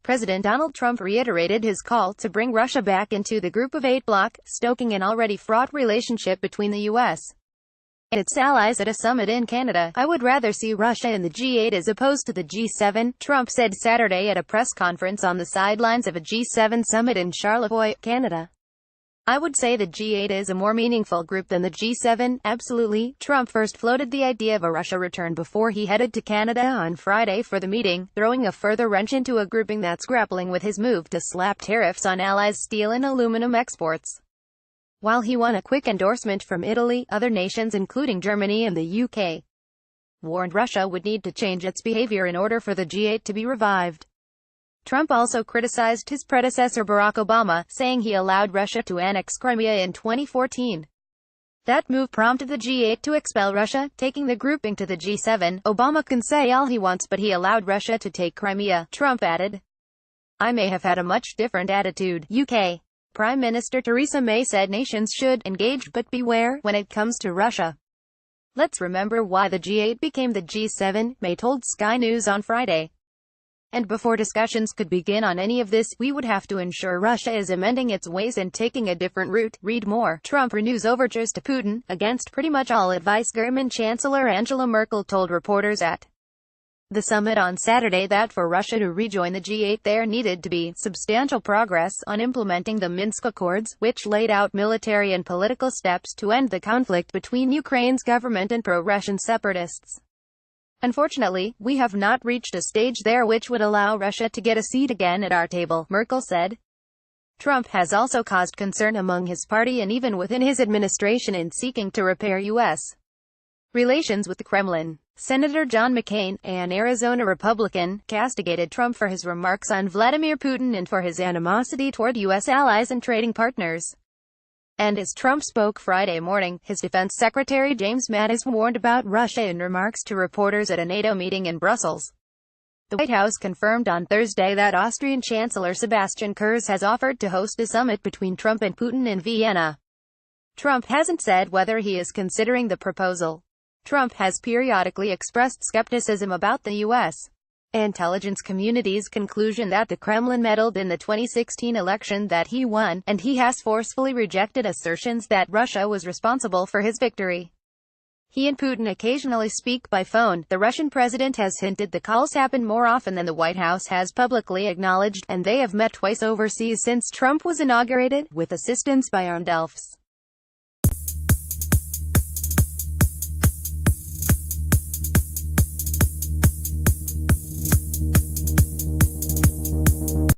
President Donald Trump reiterated his call to bring Russia back into the Group of Eight bloc, stoking an already fraught relationship between the U.S. and its allies at a summit in Canada. "I would rather see Russia in the G8 as opposed to the G7, Trump said Saturday at a press conference on the sidelines of a G7 summit in Charlevoix, Canada. "I would say the G8 is a more meaningful group than the G7, absolutely." Trump first floated the idea of a Russia return before he headed to Canada on Friday for the meeting, throwing a further wrench into a grouping that's grappling with his move to slap tariffs on allies' steel and aluminum exports. While he won a quick endorsement from Italy, other nations including Germany and the UK warned Russia would need to change its behavior in order for the G8 to be revived. Trump also criticized his predecessor Barack Obama, saying he allowed Russia to annex Crimea in 2014. That move prompted the G8 to expel Russia, taking the grouping to the G7. "Obama can say all he wants, but he allowed Russia to take Crimea," Trump added. "I may have had a much different attitude." UK Prime Minister Theresa May said nations should engage but beware when it comes to Russia. "Let's remember why the G8 became the G7, May told Sky News on Friday. "And before discussions could begin on any of this, we would have to ensure Russia is amending its ways and taking a different route." Read more. Trump renews overtures to Putin, against pretty much all advice. German Chancellor Angela Merkel told reporters at the summit on Saturday that for Russia to rejoin the G8 there needed to be substantial progress on implementing the Minsk Accords, which laid out military and political steps to end the conflict between Ukraine's government and pro-Russian separatists. "Unfortunately, we have not reached a stage there which would allow Russia to get a seat again at our table," Merkel said. Trump has also caused concern among his party and even within his administration in seeking to repair U.S. relations with the Kremlin. Senator John McCain, an Arizona Republican, castigated Trump for his remarks on Vladimir Putin and for his animosity toward U.S. allies and trading partners. And as Trump spoke Friday morning, his Defense Secretary James Mattis warned about Russia in remarks to reporters at a NATO meeting in Brussels. The White House confirmed on Thursday that Austrian Chancellor Sebastian Kurz has offered to host a summit between Trump and Putin in Vienna. Trump hasn't said whether he is considering the proposal. Trump has periodically expressed skepticism about the U.S. intelligence community's conclusion that the Kremlin meddled in the 2016 election that he won, and he has forcefully rejected assertions that Russia was responsible for his victory. He and Putin occasionally speak by phone. The Russian president has hinted the calls happen more often than the White House has publicly acknowledged, and they have met twice overseas since Trump was inaugurated, with assistance by armed elves.